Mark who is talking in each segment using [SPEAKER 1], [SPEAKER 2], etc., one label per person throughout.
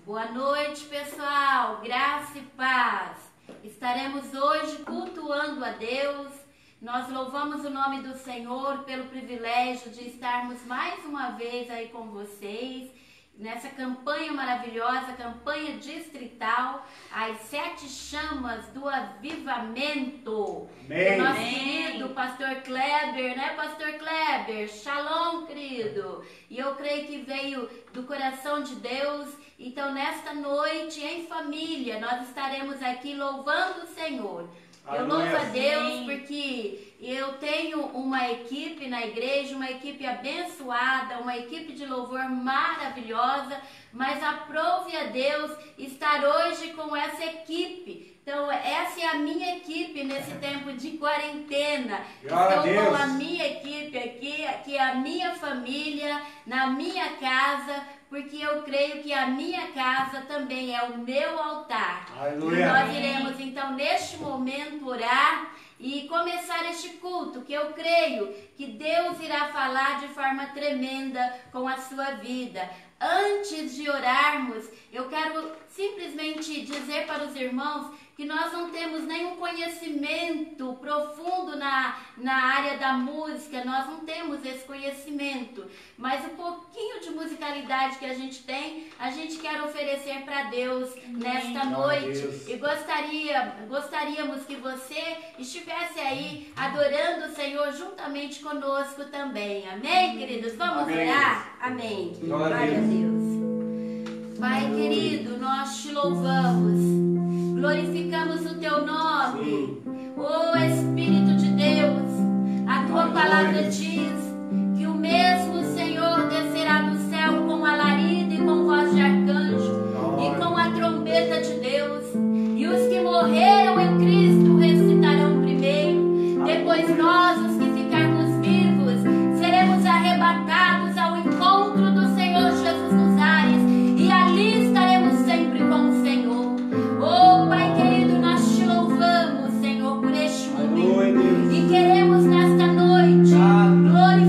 [SPEAKER 1] Boa noite, pessoal. Graça e paz. Estaremos hoje cultuando a Deus. Nós louvamos o nome do Senhor pelo privilégio de estarmos mais uma vez aí com vocês nessa campanha maravilhosa, campanha distrital, as 7 chamas do avivamento.
[SPEAKER 2] Amém.
[SPEAKER 1] Do nosso querido pastor Kleber, né, pastor Kleber? Shalom, querido. E eu creio que veio do coração de Deus. Então, nesta noite, em família, nós estaremos aqui louvando o Senhor. Eu louvo a Deus porque eu tenho uma equipe na igreja, uma equipe abençoada, uma equipe de louvor maravilhosa, mas aprove a Deus estar hoje com essa equipe. Então, essa é a minha equipe nesse tempo de quarentena. Estou com a minha equipe aqui é a minha família, na minha casa, porque eu creio que a minha casa também é o meu altar.
[SPEAKER 2] Aleluia.
[SPEAKER 1] E nós iremos, então, neste momento, orar e começar este culto, que eu creio que Deus irá falar de forma tremenda com a sua vida. Antes de orarmos, eu quero simplesmente dizer para os irmãos que nós não temos nenhum conhecimento profundo na área da música, nós não temos esse conhecimento, mas o pouquinho de musicalidade que a gente tem, a gente quer oferecer para Deus nesta noite. E gostaríamos que você estivesse aí adorando o Senhor juntamente conosco também. Amém, queridos? Vamos orar? Amém. Glória a Deus. Pai querido, nós te louvamos. Glorificamos o teu nome, ó Espírito de Deus. A tua palavra diz que o mesmo Senhor descerá do céu com alarido e com voz de arcanjo e com a trombeta de Deus. E os que morreram em Cristo ressuscitarão primeiro. Depois nós, os que ficarmos vivos, seremos arrebatados ao encontro do Senhor Jesus nos ares. E ali estaremos sempre com o Senhor. Oh, Pai querido, nós te louvamos, Senhor, por este momento. E queremos nesta noite glorificar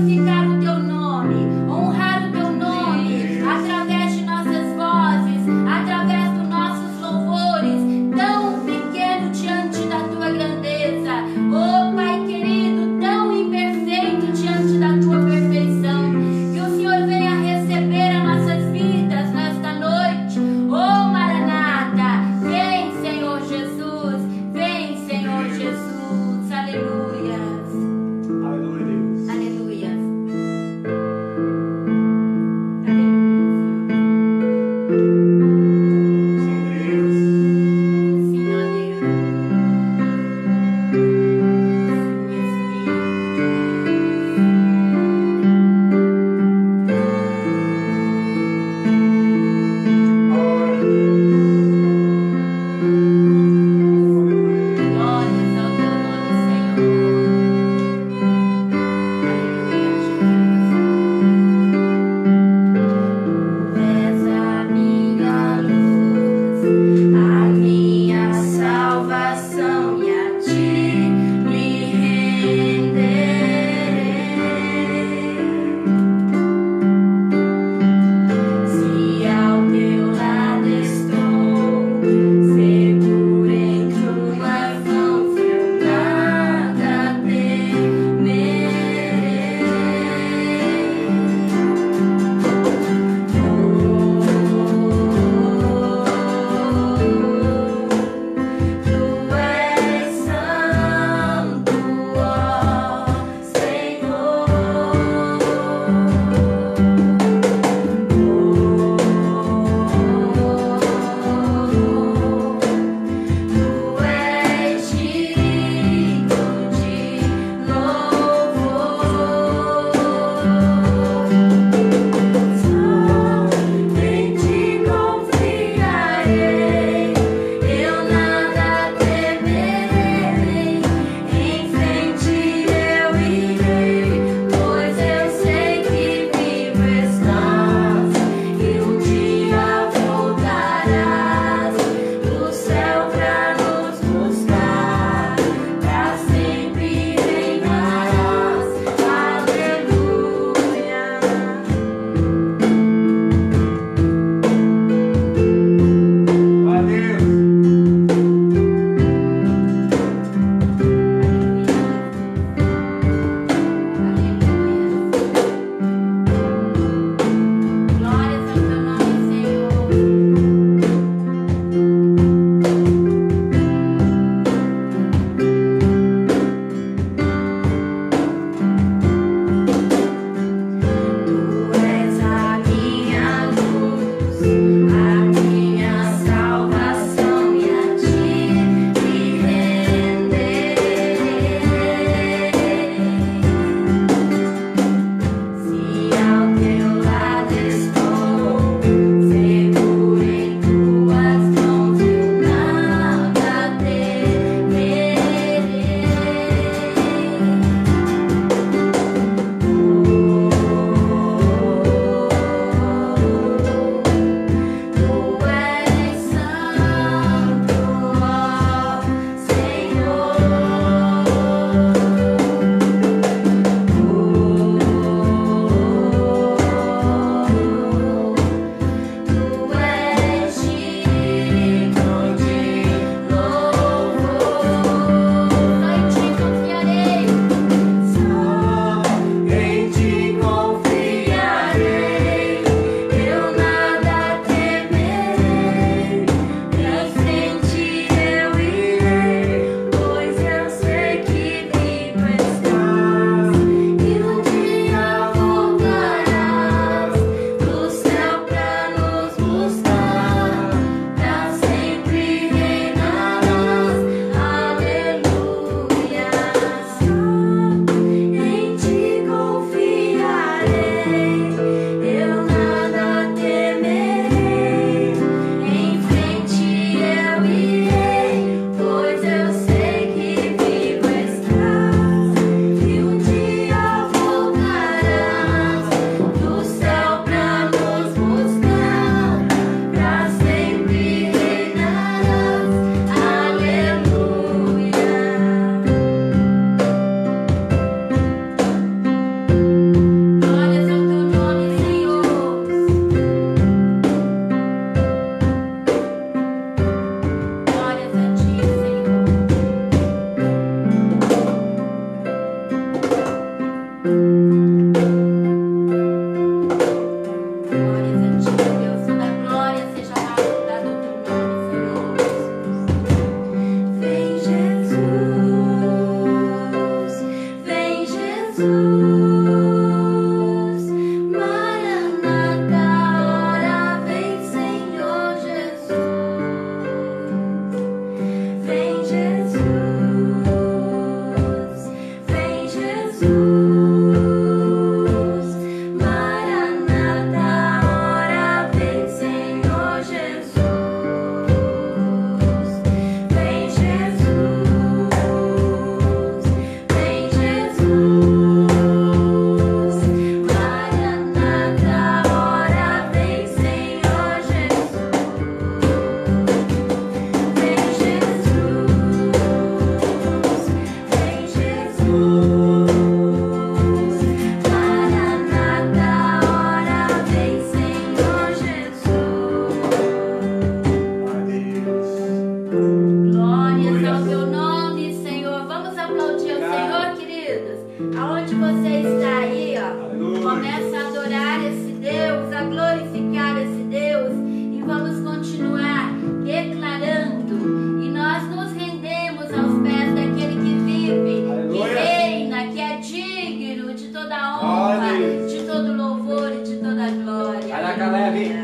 [SPEAKER 2] Caleb.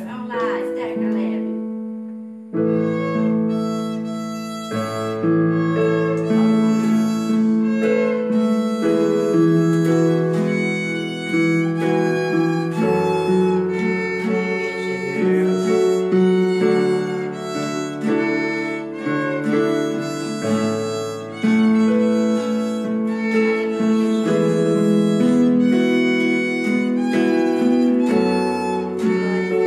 [SPEAKER 1] Vamos lá, Esther, Caleb. Glória a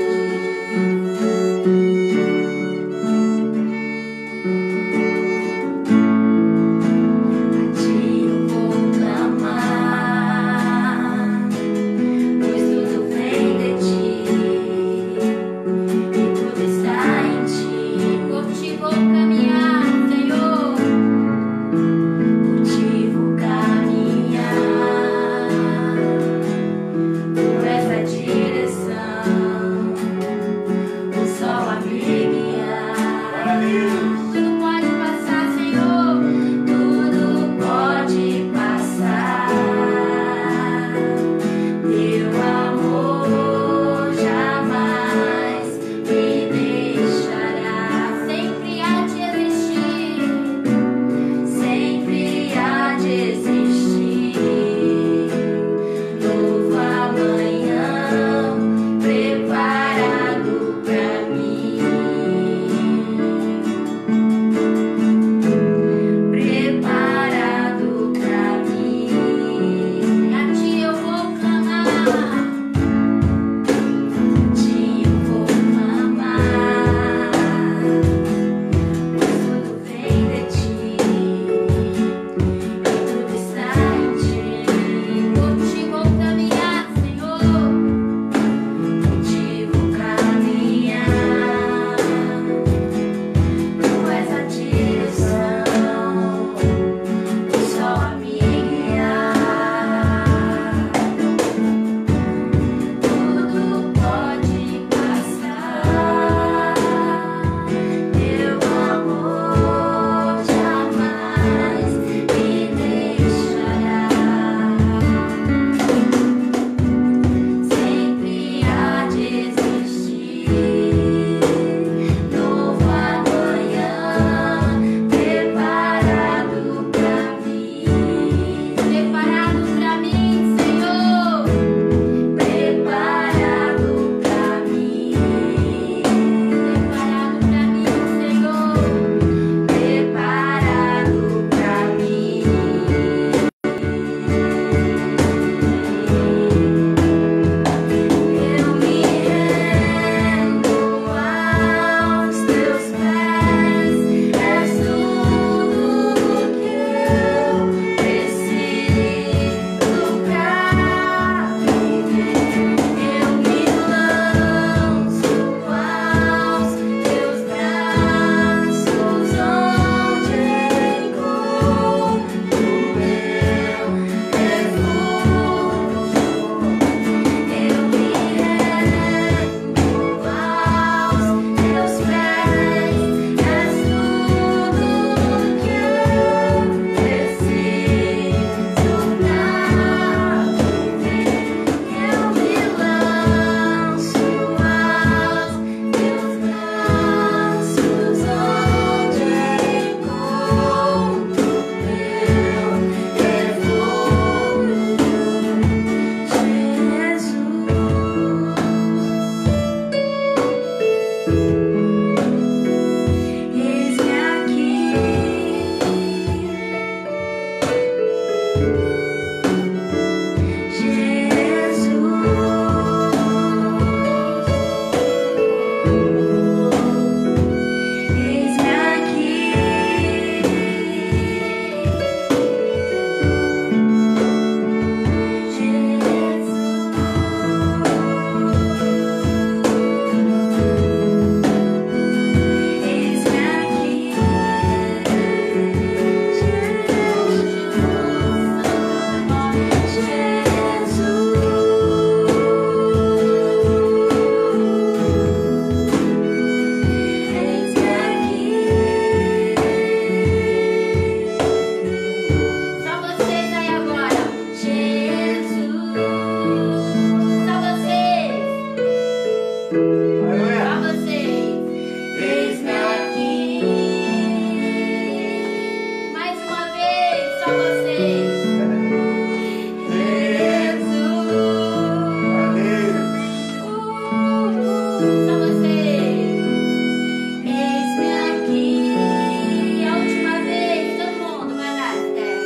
[SPEAKER 1] Só vocês. Eis-me aqui. Mais uma vez, só vocês. Só vocês. Eis-me aqui. A última vez, todo mundo, vai lá, Esther.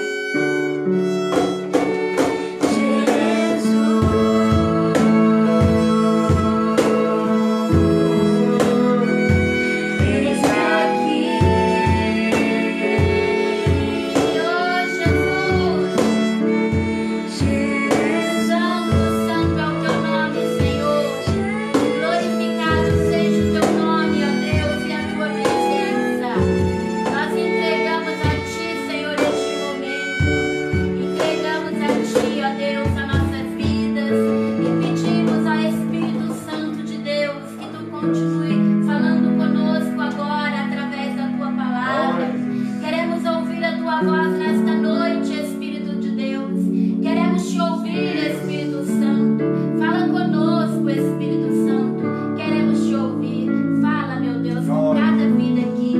[SPEAKER 1] Continue falando conosco agora através da tua palavra. Queremos ouvir a tua voz nesta noite, Espírito de Deus. Queremos te ouvir, Espírito Santo. Fala conosco, Espírito Santo. Queremos te ouvir. Fala, meu Deus, com cada vida aqui,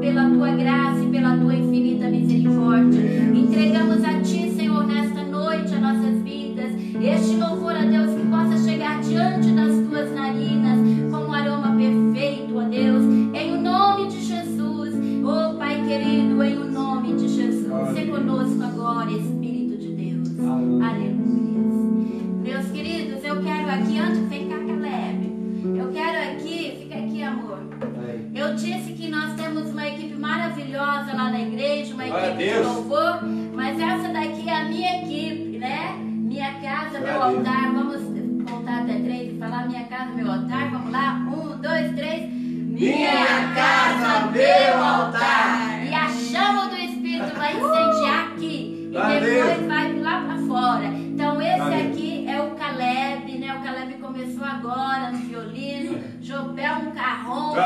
[SPEAKER 1] pela tua graça e pela tua infinita misericórdia. Entregamos a ti, Senhor, nesta noite as nossas vidas. Este louvor a Deus que possa chegar diante das tuas narinas como um aroma perfeito, ó Deus, em o nome de Jesus. Oh Pai querido, em o nome de Jesus. Se conosco agora, Espírito de Deus. Aleluia. Meus queridos, eu quero aqui, antes vem cá, Caleb. Eu quero aqui, fica aqui, amor. Eu disse que nós temos uma equipe maravilhosa lá na igreja, uma equipe de louvor, mas essa daqui é a minha equipe, né? Minha casa, meu altar. Vamos contar até 3 e falar minha casa, meu altar. Vamos lá? 1, 2, 3.
[SPEAKER 2] Minha casa, meu altar.
[SPEAKER 1] E a chama do Espírito vai incendiar aqui. E depois vai lá pra fora. Então esse aqui é o Caleb, né? O Caleb começou agora no violino, Jobel no carrom,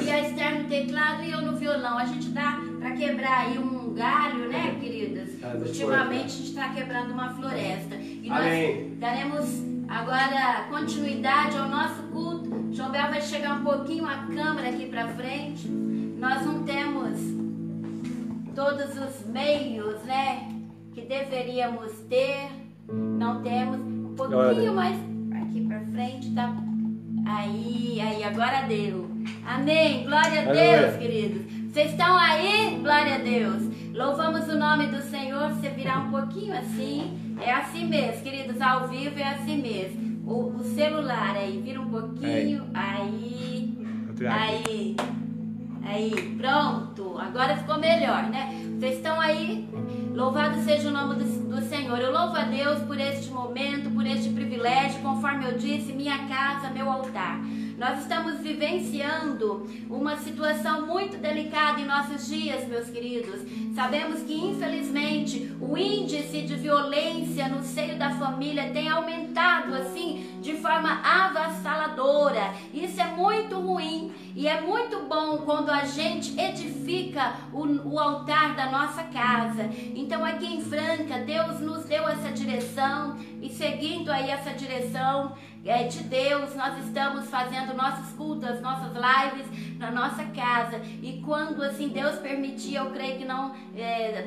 [SPEAKER 1] e a Esther no teclado e eu no violão. A gente dá pra quebrar aí um galho, né, queridas? Ultimamente a gente está quebrando uma floresta. E nós daremos agora continuidade ao nosso culto. Jobel vai chegar um pouquinho a câmera aqui pra frente. Nós não temos todos os meios, né, que deveríamos ter. Não temos. Um pouquinho mais aqui pra frente, tá? Aí, agora deu. Amém. Glória a Deus, queridos. Vocês estão aí? Glória a Deus. Louvamos o nome do Senhor. Você virar um pouquinho assim. É assim mesmo, queridos. Ao vivo é assim mesmo. O celular aí, vira um pouquinho. Aí. Pronto. Agora ficou melhor, né? Vocês estão aí? Louvado seja o nome do Senhor. Eu louvo a Deus por este momento, por este privilégio. Conforme eu disse, minha casa, meu altar. Nós estamos vivenciando uma situação muito delicada em nossos dias, meus queridos. Sabemos que, infelizmente, o índice de violência no seio da família tem aumentado, assim, de forma avassaladora. Isso é muito ruim e é muito bom quando a gente edifica o altar da nossa casa. Então, aqui em Franca, Deus nos deu essa direção e seguindo aí essa direção de Deus, nós estamos fazendo nossos cultos, as nossas lives na nossa casa. E quando assim Deus permitir, eu creio que não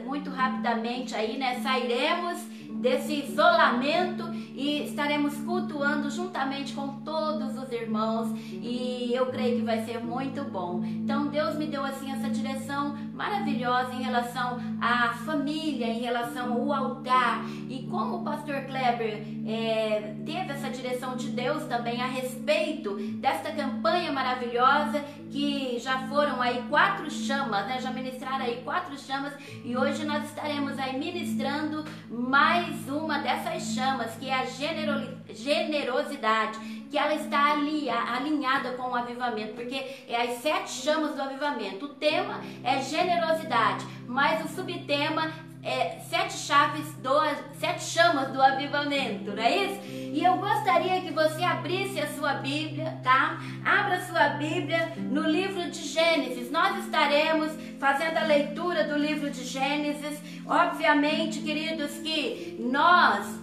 [SPEAKER 1] muito rapidamente aí, né, sairemos desse isolamento e estaremos cultuando juntamente com todos os irmãos, e eu creio que vai ser muito bom. Então Deus me deu assim essa direção maravilhosa em relação à família, em relação ao altar. E como o pastor Kleber teve essa direção de Deus também a respeito desta campanha maravilhosa, que já foram aí 4 chamas, né? Já ministraram aí 4 chamas, e hoje nós estaremos aí ministrando mais uma dessas chamas, que é a generosidade, que ela está ali alinhada com o avivamento, porque é as 7 chamas do avivamento. O tema é generosidade, mas o subtema é 7 chamas do avivamento, não é isso? E eu gostaria que você abrisse a sua Bíblia, tá? Abra a sua Bíblia no livro de Gênesis. Nós estaremos fazendo a leitura do livro de Gênesis. Obviamente, queridos, que nós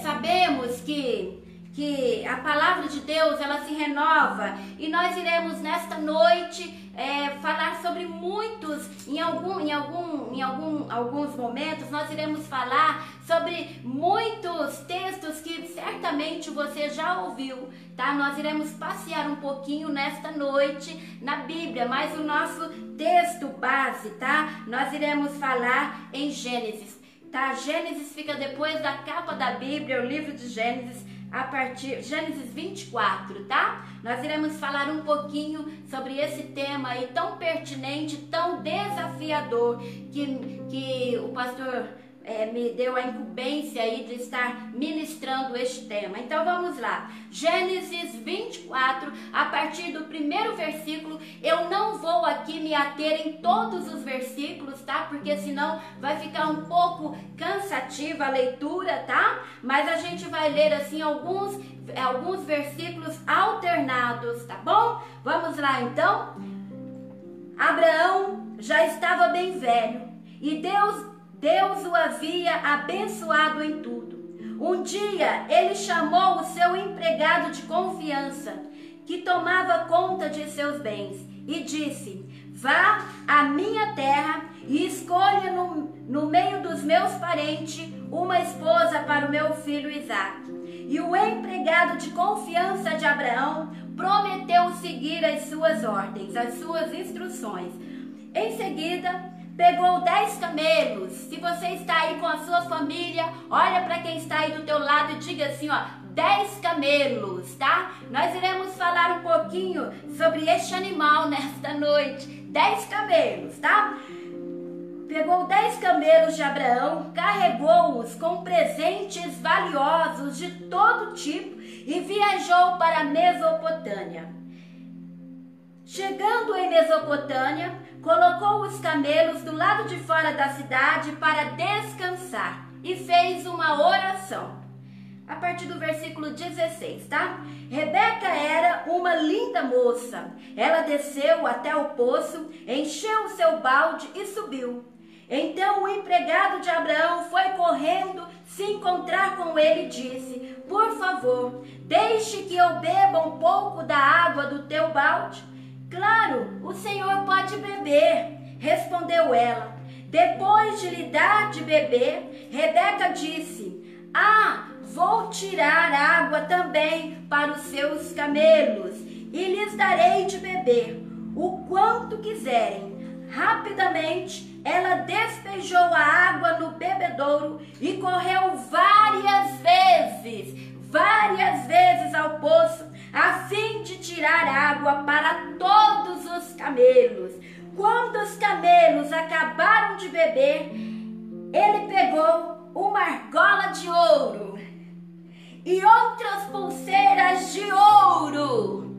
[SPEAKER 1] sabemos que que a palavra de Deus, ela se renova, e nós iremos nesta noite falar sobre muitos, em alguns momentos nós iremos falar sobre muitos textos que certamente você já ouviu, tá? Nós iremos passear um pouquinho nesta noite na Bíblia, mas o nosso texto base, tá? Nós iremos falar em Gênesis, tá? Gênesis fica depois da capa da Bíblia, o livro de Gênesis, a partir Gênesis 24, tá? Nós iremos falar um pouquinho sobre esse tema aí tão pertinente, tão desafiador, que o pastor me deu a incumbência aí de estar ministrando este tema. Então vamos lá, Gênesis 24, a partir do primeiro versículo. Eu não vou aqui me ater em todos os versículos, tá? Porque senão vai ficar um pouco cansativa a leitura, tá? Mas a gente vai ler assim alguns versículos alternados, tá bom? Vamos lá então. Abraão já estava bem velho e Deus o havia abençoado em tudo. Um dia ele chamou o seu empregado de confiança, que tomava conta de seus bens, e disse: vá à minha terra e escolha no meio dos meus parentes uma esposa para o meu filho Isaque. E o empregado de confiança de Abraão prometeu seguir as suas ordens, as suas instruções. Em seguida, pegou 10 camelos. Se você está aí com a sua família, olha para quem está aí do teu lado e diga assim, ó, 10 camelos, tá? Nós iremos falar um pouquinho sobre este animal nesta noite. 10 camelos, tá? Pegou 10 camelos de Abraão, carregou-os com presentes valiosos de todo tipo e viajou para a Mesopotâmia. Chegando em Mesopotâmia, colocou os camelos do lado de fora da cidade para descansar e fez uma oração. A partir do versículo 16, tá? Rebeca era uma linda moça. Ela desceu até o poço, encheu o seu balde e subiu. Então o empregado de Abraão foi correndo se encontrar com ele e disse: por favor, deixe que eu beba um pouco da água do teu balde. Claro, o senhor pode beber, respondeu ela. Depois de lhe dar de beber, Rebeca disse: vou tirar água também para os seus camelos e lhes darei de beber o quanto quiserem. Rapidamente, ela despejou a água no bebedouro e correu várias vezes ao poço, a fim de tirar água para todos os camelos. Quando os camelos acabaram de beber, ele pegou uma argola de ouro e outras pulseiras de ouro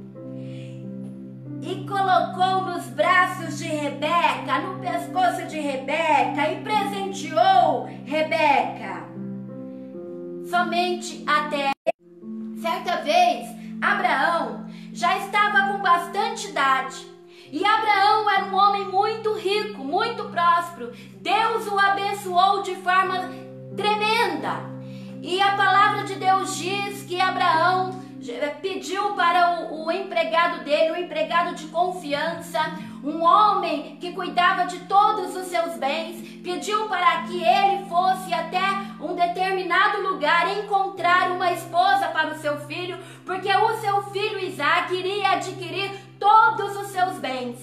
[SPEAKER 1] e colocou nos braços de Rebeca, no pescoço de Rebeca, e presenteou Rebeca. Somente até certa vez, Abraão já estava com bastante idade. E Abraão era um homem muito rico, muito próspero. Deus o abençoou de forma tremenda. E a palavra de Deus diz que Abraão pediu para o empregado dele, um empregado de confiança, um homem que cuidava de todos os seus bens, pediu para que ele fosse até um determinado lugar encontrar uma esposa para o seu filho, porque o seu filho Isaque iria adquirir todos os seus bens.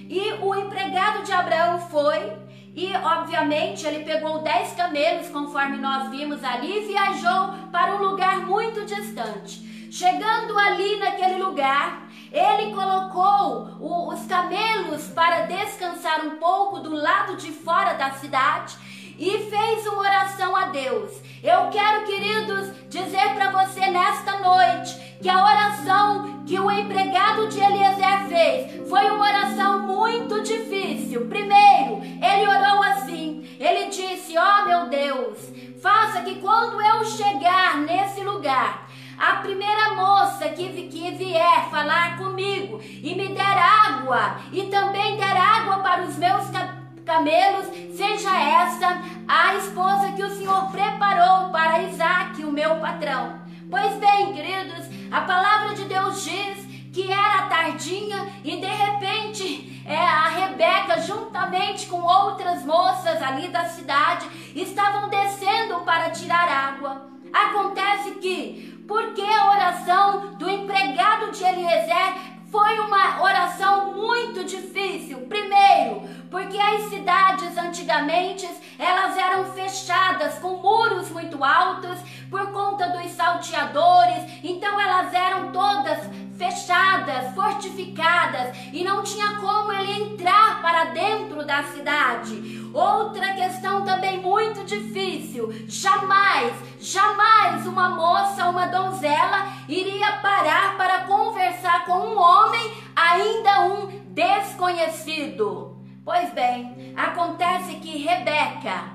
[SPEAKER 1] E o empregado de Abraão foi, e obviamente ele pegou 10 camelos, conforme nós vimos ali, e viajou para um lugar muito distante. Chegando ali naquele lugar, ele colocou os camelos para descansar um pouco do lado de fora da cidade e fez uma oração a Deus. Eu quero, queridos, dizer para você nesta noite que a oração que o empregado de Eliezer fez foi uma oração muito difícil. Primeiro, ele orou assim, ele disse: ó meu Deus, faça que quando eu chegar nesse lugar, a primeira moça que vier falar comigo e me der água e também der água para os meus camelos, seja essa a esposa que o Senhor preparou para Isaque, o meu patrão. Pois bem, queridos, a palavra de Deus diz que era tardinha e de repente a Rebeca, juntamente com outras moças ali da cidade, estavam descendo para tirar água. Acontece que, porque a oração do empregado de Eliezer foi uma oração muito difícil. Primeiro, porque as cidades antigamente elas eram fechadas com muros muito altos por conta dos salteadores. Então elas eram todas fechadas, fortificadas, e não tinha como ele entrar para dentro da cidade. Outra questão também muito difícil: jamais uma moça, uma donzela iria parar para conversar com um homem, ainda um desconhecido. Pois bem, acontece que Rebeca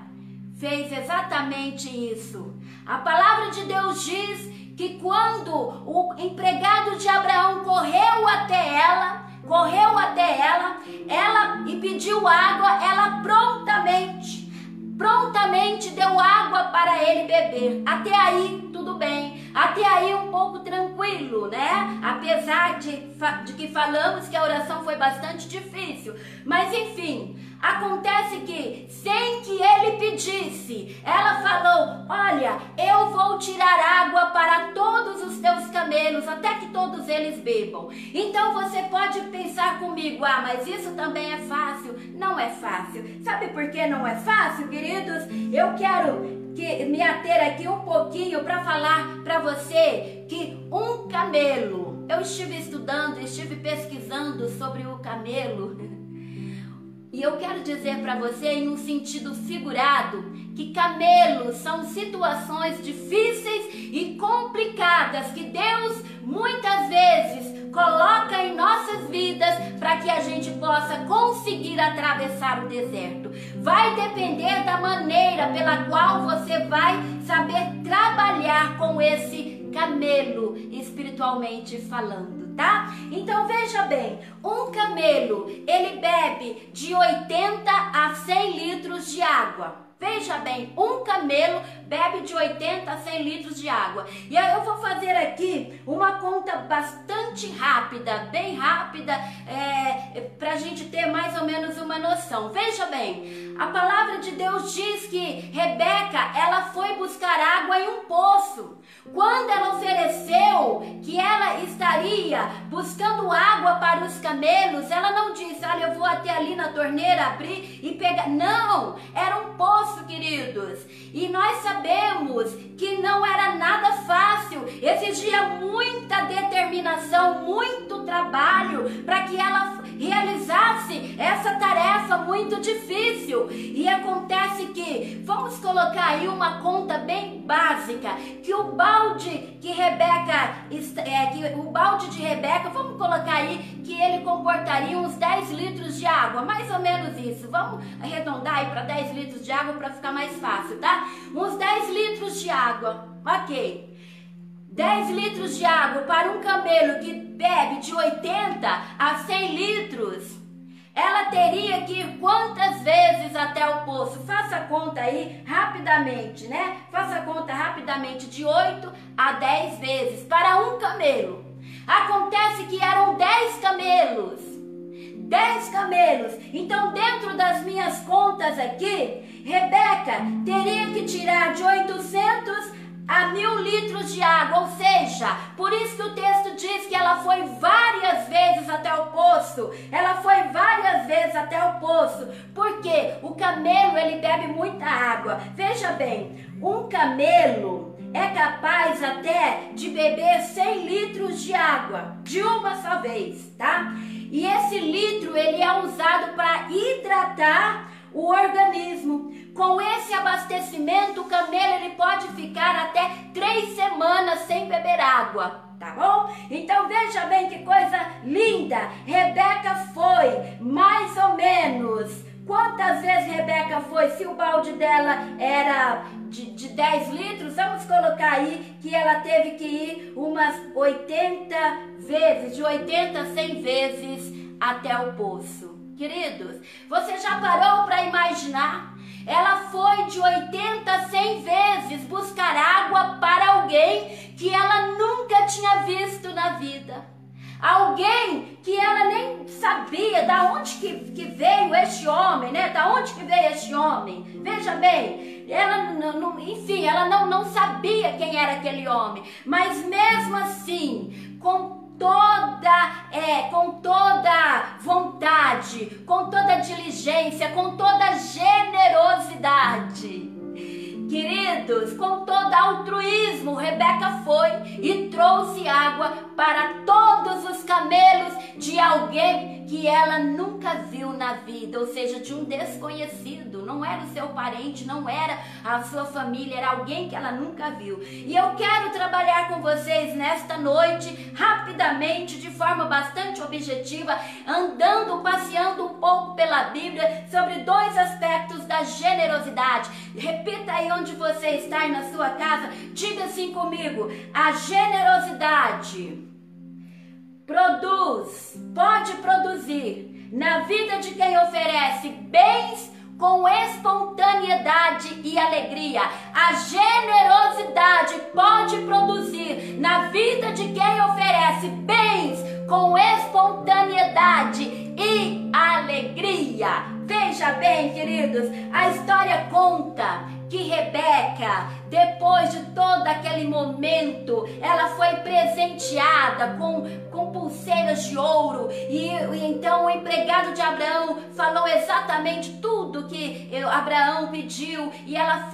[SPEAKER 1] fez exatamente isso. A palavra de Deus diz que quando o empregado de Abraão correu até ela e pediu água, ela prontamente deu água para ele beber. Até aí tudo bem, até aí um pouco tranquilo, né? Apesar de que falamos que a oração foi bastante difícil, mas enfim, acontece que sem que ele pedisse, ela falou: olha, eu vou tirar água para todos os teus camelos, até que todos eles bebam. Então você pode pensar comigo: ah, mas isso também é fácil? Não é fácil. Sabe por que não é fácil, queridos? Eu quero me ater aqui um pouquinho para falar para você que um camelo, eu estive estudando, estive pesquisando sobre o camelo, e eu quero dizer para você, em um sentido figurado, que camelos são situações difíceis e complicadas que Deus muitas vezes coloca em nossas vidas para que a gente possa conseguir atravessar o deserto. Vai depender da maneira pela qual você vai saber trabalhar com esse camelo, espiritualmente falando, tá? Então veja bem, um camelo, ele bebe de 80 a 100 litros de água. Veja bem, um camelo bebe de 80 a 100 litros de água. E aí eu vou fazer aqui uma conta bastante rápida, bem rápida, para a gente ter mais ou menos uma noção. Veja bem, a palavra de Deus diz que Rebeca, ela foi buscar água em um poço. Quando ela ofereceu que ela estaria buscando água para os camelos, ela não disse: olha, eu vou até ali na torneira abrir e pegar. Não, era um poço, queridos. E nós sabemos que não era nada fácil, exigia muita determinação, muito trabalho para que ela realizasse essa tarefa muito difícil. E acontece que, vamos colocar aí uma conta bem básica, que o balde de Rebeca, vamos colocar aí que ele comportaria uns 10 litros de água, mais ou menos isso. Vamos arredondar aí para 10 litros de água para ficar mais fácil, tá? Uns 10 litros de água, ok. 10 litros de água para um camelo que bebe de 80 a 100 litros, ela teria que ir quantas vezes até o poço? Faça a conta aí rapidamente, né? Faça a conta rapidamente, de 8 a 10 vezes para um camelo. Acontece que eram 10 camelos. 10 camelos. Então, dentro das minhas contas aqui, Rebeca teria que tirar de 800 a 1000 litros de água, ou seja, por isso que o texto diz que ela foi várias vezes até o poço. Ela foi várias vezes até o poço, porque o camelo, ele bebe muita água. Veja bem, um camelo é capaz até de beber 100 litros de água de uma só vez, tá? E esse litro, ele é usado para hidratar o organismo. Com esse abastecimento, o camelo, ele pode ficar até 3 semanas sem beber água, tá bom? Então veja bem que coisa linda. Rebeca foi mais ou menos, quantas vezes Rebeca foi? Se o balde dela era de 10 litros, vamos colocar aí que ela teve que ir umas 80 vezes, de 80 a 100 vezes até o poço. Queridos, você já parou para imaginar ela foi de 80 a 100 vezes buscar água para alguém que ela nunca tinha visto na vida. Alguém que ela nem sabia da onde que veio este homem, né? Da onde que veio este homem? Veja bem, ela enfim, ela não sabia quem era aquele homem. Mas mesmo assim, com toda vontade, com toda diligência, com toda generosidade, queridos, com todo altruísmo, Rebeca foi e trouxe água para todos os camelos de alguém que ela nunca viu na vida, ou seja, de um desconhecido. Não era o seu parente, não era a sua família, era alguém que ela nunca viu. E eu quero trabalhar com vocês nesta noite, rapidamente, de forma bastante objetiva, andando, passeando um pouco pela Bíblia, sobre 2 aspectos da generosidade. Repita aí onde você está aí na sua casa, diga assim comigo: a generosidade pode produzir na vida de quem oferece bens com espontaneidade e alegria. A generosidade pode produzir na vida de quem oferece bens com espontaneidade e alegria. Veja bem, queridos, a história conta que Rebeca, depois de todo aquele momento, ela foi presenteada com pulseiras de ouro, e então o empregado de Abraão falou exatamente tudo que Abraão pediu, e ela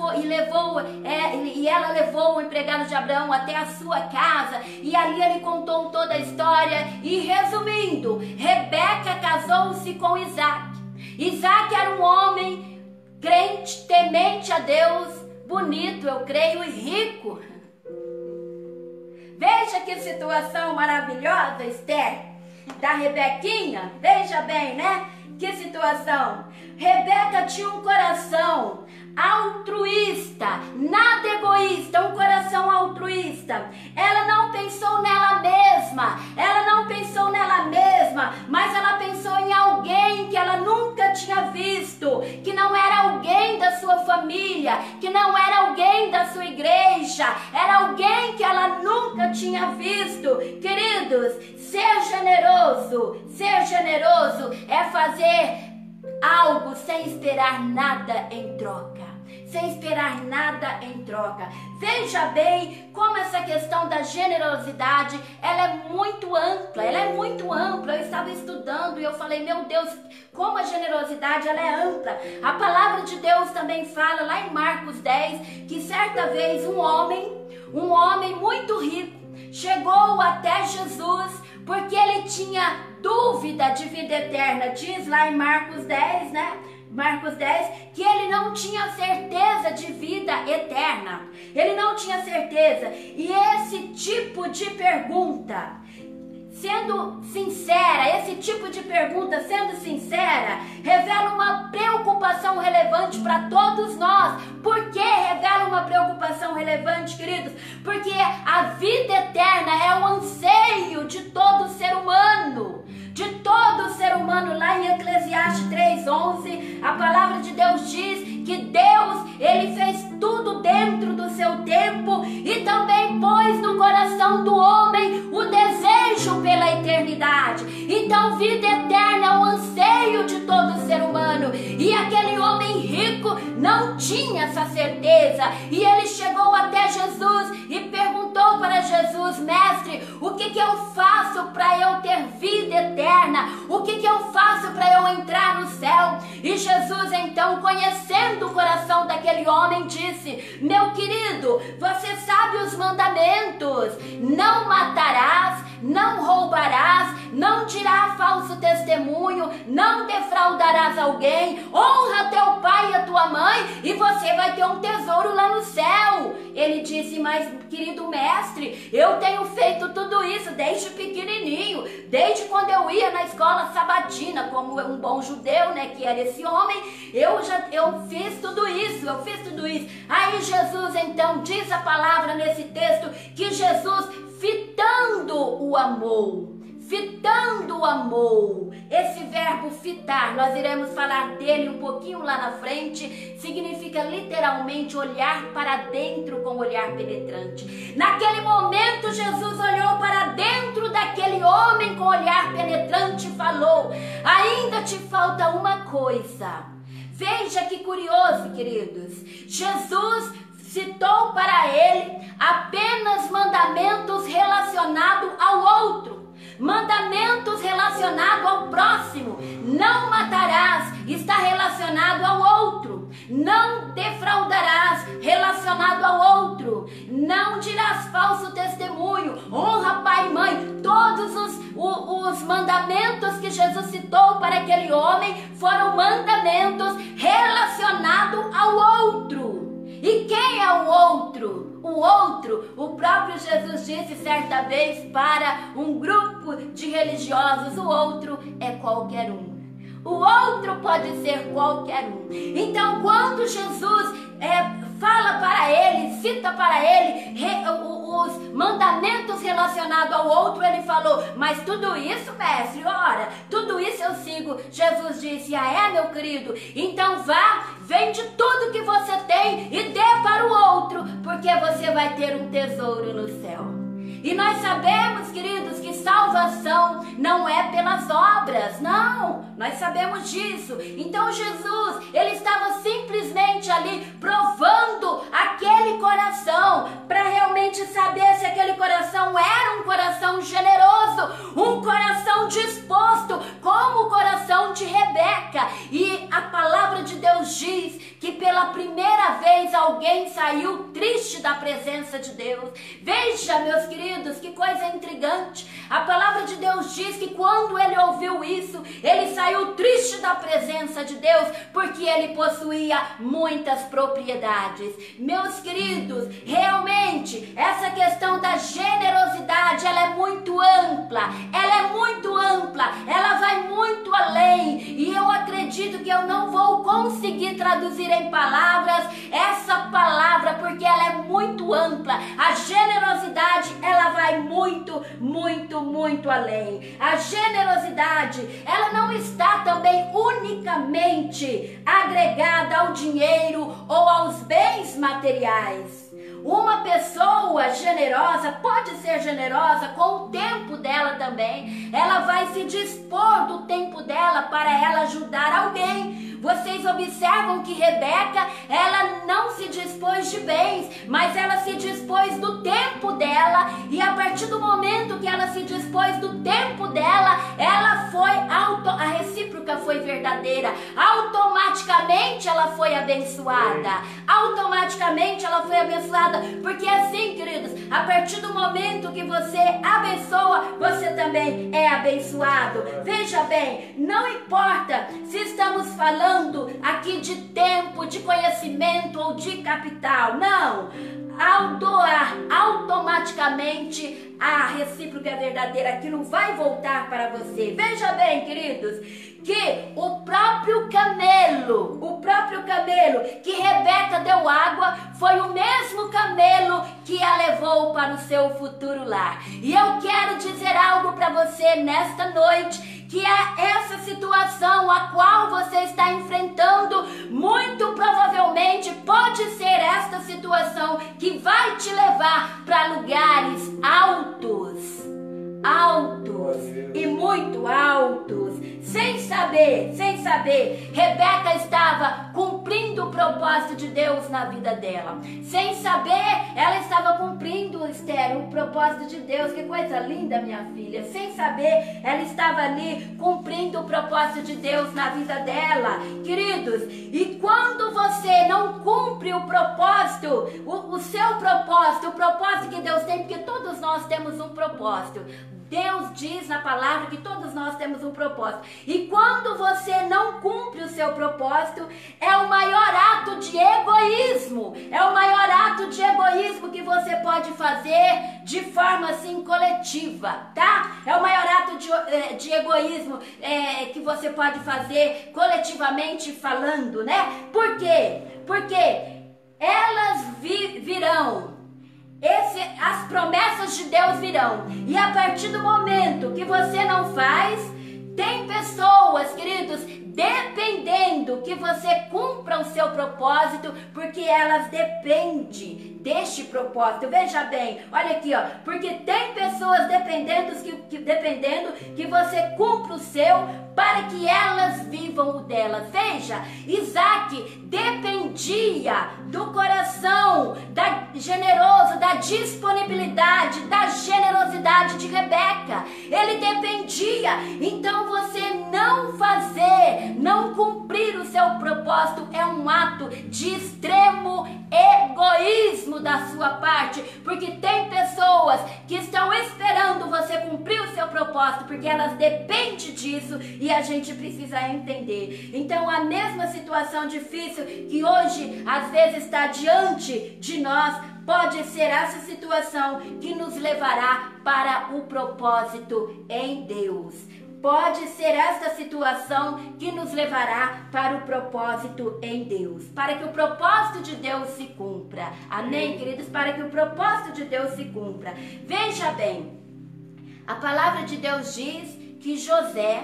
[SPEAKER 1] levou o empregado de Abraão até a sua casa, e ali ele contou toda a história. E resumindo, Rebeca casou-se com Isaac. Isaac era um homem crente, temente a Deus, bonito, eu creio, e rico. Veja que situação maravilhosa, Esther, da Rebequinha. Veja bem, né? Que situação. Rebeca tinha um coração altruísta, nada egoísta, um coração altruísta. Ela não pensou nela mesma, mas ela pensou em alguém que ela nunca tinha visto, que não era alguém da sua família, que não era alguém da sua igreja, era alguém que ela nunca tinha visto. Queridos, ser generoso é fazer algo sem esperar nada em troca. Veja bem como essa questão da generosidade, ela é muito ampla. Eu estava estudando e eu falei, meu Deus, como a generosidade ela é ampla. A palavra de Deus também fala lá em Marcos 10, que certa vez um homem muito rico chegou até Jesus, porque ele tinha dúvida de vida eterna. Diz lá em Marcos 10, né? Marcos 10, que ele não tinha certeza de vida eterna. Ele não tinha certeza. E esse tipo de pergunta, sendo sincera, revela uma preocupação relevante para todos nós. Por que revela uma preocupação relevante, queridos? Porque a vida eterna é o anseio de todo ser humano. Lá em Eclesiastes 3:11, a palavra de Deus diz que Deus, ele fez tudo dentro do seu tempo e também pôs no coração do homem o desejo pela eternidade. Então, vida eterna é o anseio de todo ser humano. E aquele homem rico não tinha essa certeza. E ele chegou até Jesus e perguntou para Jesus: mestre, o que eu faço para eu ter vida eterna? O que eu faço para eu entrar no céu? E Jesus, então, conhecendo o coração daquele homem, disse: meu querido, você sabe os mandamentos: não matarás, não roubarás, não dirás falso testemunho, não defraudarás alguém, honra teu pai e a tua mãe e você vai ter um tesouro lá no céu. Ele disse: mas querido mestre, eu tenho feito tudo isso desde pequenininho, desde quando eu ia na escola sabatina, como um bom judeu, né, que era esse homem, eu fiz tudo isso. Aí Jesus, então, diz a palavra nesse texto que Jesus, fitando o amor, Esse verbo fitar, nós iremos falar dele um pouquinho lá na frente, significa literalmente olhar para dentro com olhar penetrante. Naquele momento, Jesus olhou para dentro daquele homem com olhar penetrante e falou: ainda te falta uma coisa. Veja que curioso, queridos. Jesus citou para ele apenas mandamentos relacionados ao outro. Mandamentos relacionados ao próximo. Não matarás, está relacionado ao outro. Não defraudarás, relacionado ao outro. Não dirás falso testemunho. Honra pai e mãe. Todos os mandamentos que Jesus citou para aquele homem foram mandamentos relacionados ao outro. E quem é o outro? O outro, o próprio Jesus disse certa vez para um grupo de religiosos: o outro é qualquer um. O outro pode ser qualquer um. Então, quando Jesus fala para ele, cita para ele os mandamentos relacionados ao outro, ele falou: mas tudo isso, mestre, ora, tudo isso eu sigo. Jesus disse: meu querido, então vá, vende tudo que você tem e dê para o outro, porque você vai ter um tesouro no céu. E nós sabemos, queridos, que salvação não é pelas obras, não, nós sabemos disso. Então Jesus, ele estava simplesmente ali provando aquele coração, para realmente saber se aquele coração era um coração generoso, um coração disposto, como o coração de Rebeca. E a palavra de Deus diz que pela primeira vez alguém saiu triste da presença de Deus. Veja, meus queridos, que coisa intrigante. A palavra de Deus diz que quando ele ouviu isso, ele saiu triste da presença de Deus, porque ele possuía muitas propriedades. Meus queridos, realmente, essa questão da generosidade, ela é muito ampla, ela vai muito além, e eu acredito que eu não vou conseguir traduzir em palavras essa palavra, porque ela é muito ampla. A generosidade, ela vai muito, muito, muito além. A generosidade, ela não está também unicamente agregada ao dinheiro ou aos bens materiais. Uma pessoa generosa pode ser generosa com o tempo dela também. Ela vai se dispor do tempo dela para ela ajudar alguém. Vocês observam que Rebeca, ela não se dispôs de bens, mas ela se dispôs do tempo dela, e a partir do momento que ela se dispôs do tempo dela, ela foi a recíproca foi verdadeira. Automaticamente ela foi abençoada. Automaticamente ela foi abençoada, porque assim, queridos, a partir do momento que você abençoa, você também é abençoado. Veja bem, não importa se estamos falando aqui de tempo, de conhecimento ou de capital, não. Ao doar, automaticamente a recíproca verdadeira, aquilo vai voltar para você. Veja bem, queridos, que o próprio camelo que Rebeca deu água, foi o mesmo camelo que a levou para o seu futuro lar. E eu quero dizer algo para você nesta noite, que é essa situação a qual você está enfrentando, muito provavelmente pode ser esta situação que vai te levar para lugares altos e muito altos. Sem saber, Rebeca estava cumprindo o propósito de Deus na vida dela. Sem saber, ela estava cumprindo, Esther, o propósito de Deus. Que coisa linda, minha filha. Sem saber, ela estava ali cumprindo o propósito de Deus na vida dela. Queridos, e quando você não cumpre o propósito, o seu propósito, o propósito que Deus tem, porque todos nós temos um propósito. Deus diz na palavra que todos nós temos um propósito. E quando você não cumpre o seu propósito, é o maior ato de egoísmo. É o maior ato de egoísmo que você pode fazer de forma assim coletiva, tá? É o maior ato de egoísmo que você pode fazer coletivamente falando, né? Por quê? Porque elas virão. As promessas de Deus virão, e a partir do momento que você não faz, tem pessoas dependendo que você cumpra o seu propósito, porque elas dependem deste propósito. Veja bem, olha aqui, ó, porque tem pessoas dependendo que você cumpra o seu, para que elas vivam o delas. Veja, Isaac dependia do coração generoso, da disponibilidade, da generosidade de Rebeca. Ele dependia. Então você não cumprir o seu propósito é um ato de extremo egoísmo da sua parte, porque tem pessoas que estão esperando você cumprir o seu propósito, porque elas dependem disso, e a gente precisa entender. Então a mesma situação difícil que hoje às vezes está diante de nós, pode ser essa situação que nos levará para o propósito em Deus. Pode ser esta situação que nos levará para o propósito em Deus, para que o propósito de Deus se cumpra. Amém, queridos? Para que o propósito de Deus se cumpra. Veja bem, a palavra de Deus diz que José,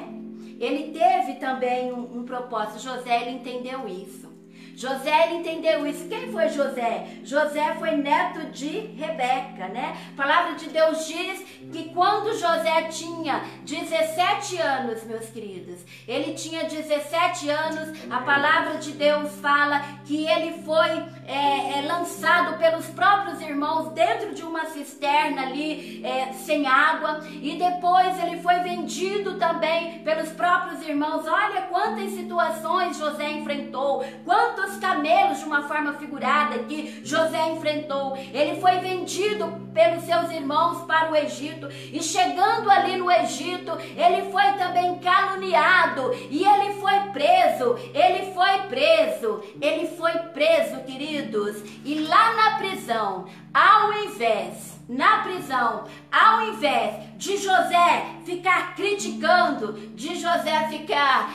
[SPEAKER 1] ele teve também um propósito. José, ele entendeu isso. José, ele entendeu isso. Quem foi José? José foi neto de Rebeca, né? A palavra de Deus diz que quando José tinha 17 anos, meus queridos, ele tinha 17 anos, a palavra de Deus fala que ele foi lançado pelos próprios irmãos dentro de uma cisterna ali, sem água, e depois ele foi vendido também pelos próprios irmãos. Olha quantas situações José enfrentou, quantos camelos, de uma forma figurada, que José enfrentou. Ele foi vendido pelos seus irmãos para o Egito, e chegando ali no Egito, ele foi também caluniado, e ele foi preso, queridos, e lá na prisão, ao invés de José ficar criticando, de José ficar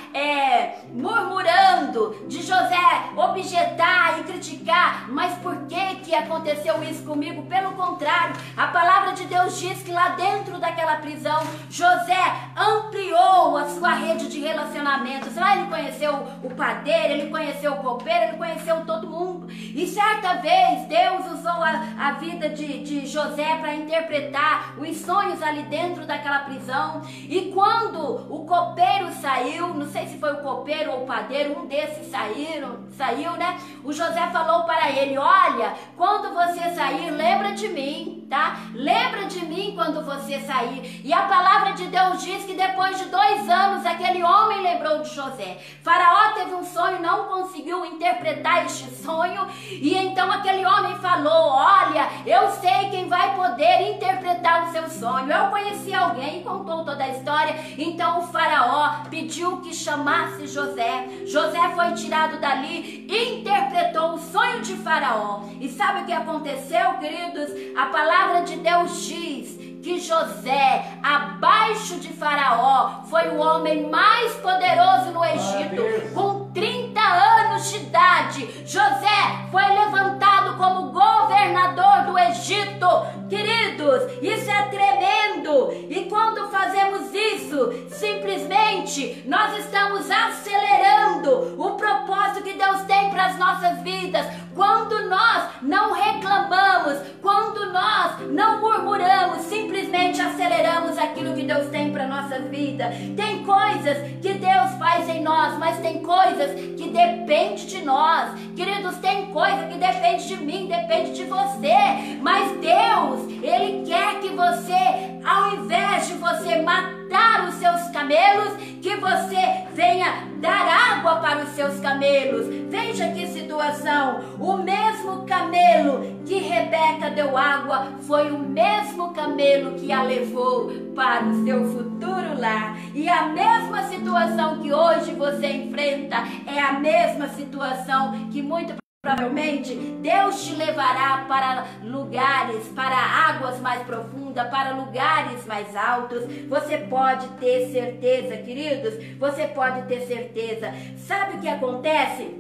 [SPEAKER 1] murmurando, de José objetar e criticar, mas por que aconteceu isso comigo? Pelo contrário, a palavra de Deus diz que lá dentro daquela prisão, José ampliou a sua rede de relacionamentos. Lá ele conheceu o padeiro, ele conheceu o copeiro, ele conheceu todo mundo. E certa vez Deus usou a vida de José para interpretar os sonhos ali dentro daquela prisão. E quando o copeiro saiu, não sei se foi o copeiro ou o padeiro, um desses saiu, né? O José falou para ele: olha, quando você sair, lembra de mim, tá? Lembra de mim quando você sair. E a palavra de Deus diz que depois de 2 anos, aquele homem lembrou de José. Faraó teve um sonho, não conseguiu interpretar este sonho, e então aquele homem falou: olha, eu sei quem vai poder interpretar o seu sonho. Eu conheci alguém, e contou toda a história. Então o faraó pediu que chamasse José. José foi tirado dali e interpretou o sonho de Faraó. E sabe o que aconteceu, queridos? A palavra de Deus diz que José, abaixo de Faraó, foi o homem mais poderoso no Egito. Com 30 anos de idade, José foi levantado como governador do Egito. Queridos, isso é tremendo. E quando fazemos isso, simplesmente nós estamos acelerando o propósito que Deus tem para as nossas vidas. Quando nós não reclamamos, quando nós não murmuramos, simplesmente aceleramos aquilo que Deus tem para nossa vida. Tem coisas que Deus faz em nós, mas tem coisas que dependem de nós. Queridos, tem coisa que depende de mim, depende de você. Mas Deus, Ele quer que você, ao invés de você matar os seus camelos, que você venha dar água para os seus camelos. Veja que situação. O mesmo camelo que Rebeca deu água foi o mesmo camelo que a levou para o seu futuro lar. E a mesma situação que hoje você enfrenta é a mesma situação que muito provavelmente Deus te levará para lugares, para águas mais profundas, para lugares mais altos. Você pode ter certeza, queridos, você pode ter certeza. Sabe o que acontece?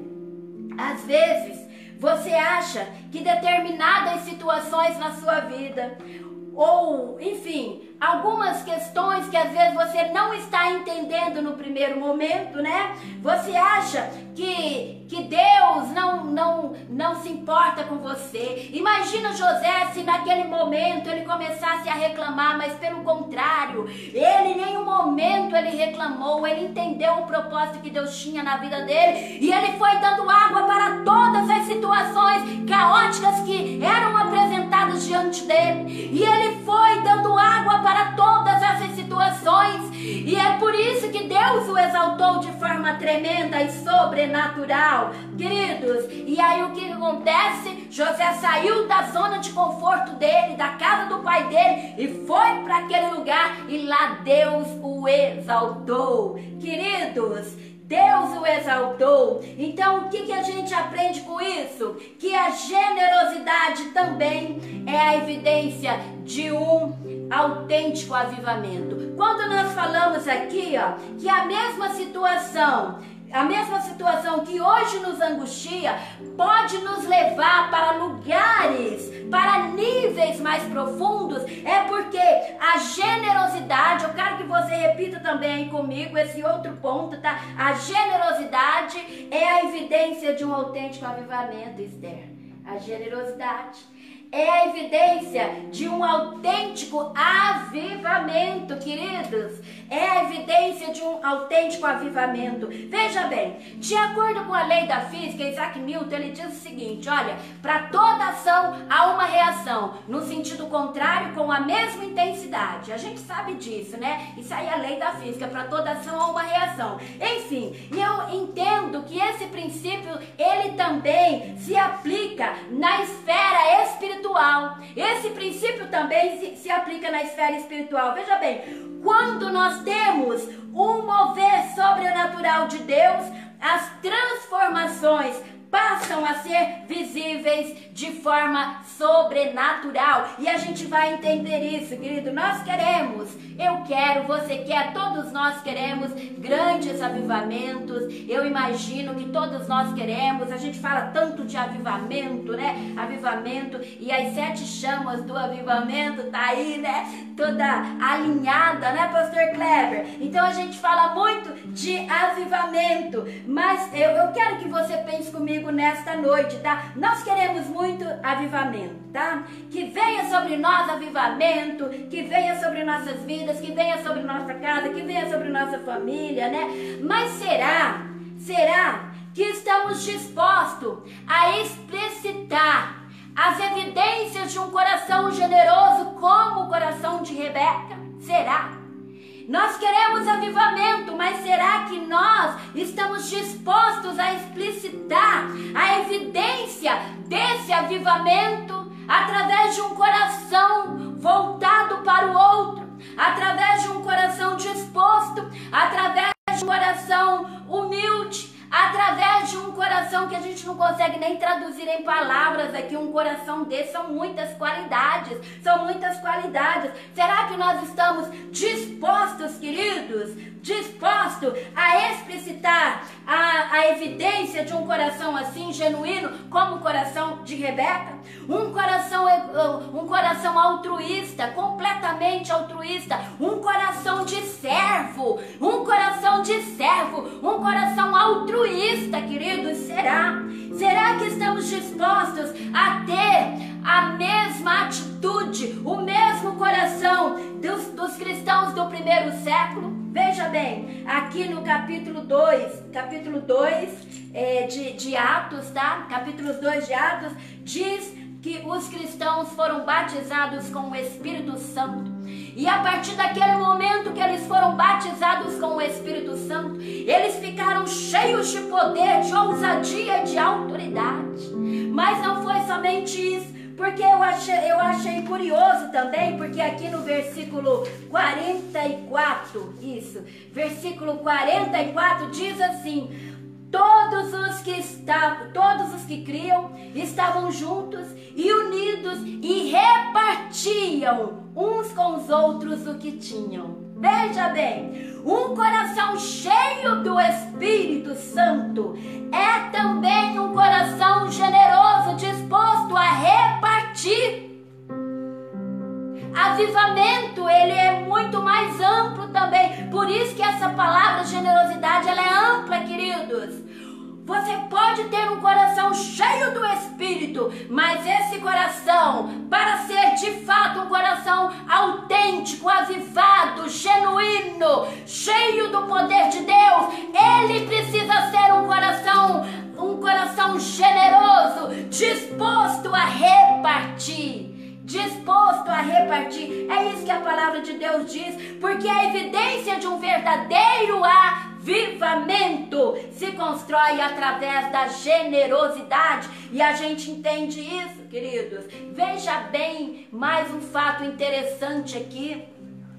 [SPEAKER 1] Às vezes você acha que determinadas situações na sua vida, ou enfim, algumas questões que às vezes você não está entendendo no primeiro momento, né? Você acha que Deus não se importa com você. Imagina José se naquele momento ele começasse a reclamar, mas pelo contrário, ele em nenhum momento ele reclamou, ele entendeu o propósito que Deus tinha na vida dele e ele foi dando água para todas as situações caóticas que eram apresentadas diante dele, e ele foi dando água para todas essas situações, e é por isso que Deus o exaltou de forma tremenda e sobrenatural, queridos. E aí o que acontece? José saiu da zona de conforto dele, da casa do pai dele, e foi para aquele lugar, e lá Deus o exaltou, queridos. Deus o exaltou. Então o que a gente aprende com isso? Que a generosidade também é a evidência de um autêntico avivamento. Quando nós falamos aqui, que a mesma situação que hoje nos angustia pode nos levar para lugares, para níveis mais profundos, é porque a generosidade, eu quero que você repita também aí comigo esse outro ponto, tá? A generosidade é a evidência de um autêntico avivamento, Esther. A generosidade é a evidência de um autêntico avivamento, queridos. É a evidência de um autêntico avivamento. Veja bem, de acordo com a lei da física, Isaac Newton, ele diz o seguinte, olha, para toda ação há uma reação, no sentido contrário, com a mesma intensidade. A gente sabe disso, né? Isso aí é a lei da física, para toda ação há uma reação. Enfim, eu entendo que esse princípio, ele também se aplica na esfera espiritual. Esse princípio também se aplica na esfera espiritual. Veja bem, quando nós temos um mover sobrenatural de Deus, as transformações passam a ser visíveis de forma sobrenatural. E a gente vai entender isso, querido. Nós queremos, eu quero, você quer, todos nós queremos grandes avivamentos. Eu imagino que todos nós queremos. A gente fala tanto de avivamento, né? Avivamento, e as 7 chamas do avivamento tá aí, né? Toda alinhada, né, pastor Kleber? Então a gente fala muito de avivamento, mas eu quero que você pense comigo nesta noite, tá? Nós queremos muito avivamento, tá? Que venha sobre nós avivamento, que venha sobre nossas vidas, que venha sobre nossa casa, que venha sobre nossa família, né? Mas será que estamos dispostos a explicitar as evidências de um coração generoso como o coração de Rebeca? Será? Nós queremos avivamento, mas será que nós estamos dispostos a explicitar a evidência desse avivamento através de um coração voltado para o outro, através de um coração disposto, através de um coração humilde, através de um coração que a gente não consegue nem traduzir em palavras aqui? Um coração desse são muitas qualidades, Será que nós estamos dispostos, queridos, dispostos a explicitar a evidência de um coração assim, genuíno, como o coração de Rebeca? Um coração altruísta, completamente altruísta, um coração de servo, um coração altruísta, queridos. Será que estamos dispostos a ter a mesma atitude, o mesmo coração dos cristãos do primeiro século? Veja bem, aqui no capítulo 2 de Atos, tá? Capítulo 2 de Atos, diz que os cristãos foram batizados com o Espírito Santo. E a partir daquele momento que eles foram batizados com o Espírito Santo, eles ficaram cheios de poder, de ousadia e de autoridade. Mas não foi somente isso, porque eu achei curioso também, porque aqui no versículo 44, versículo 44 diz assim: todos os que criam estavam juntos e unidos e repartiam uns com os outros o que tinham. Veja bem, um coração cheio do Espírito Santo é também um coração generoso, disposto a repartir. A avivamento, ele é muito mais amplo também. Por isso que essa palavra generosidade, ela é ampla, queridos. Você pode ter um coração cheio do Espírito, mas esse coração, para ser de fato um coração autêntico, avivado, genuíno, cheio do poder de Deus, ele precisa ser um coração generoso, disposto a repartir. Disposto a repartir. É isso que a palavra de Deus diz, porque a evidência de um verdadeiro avivamento se constrói através da generosidade, e a gente entende isso, queridos. Veja bem, mais um fato interessante aqui.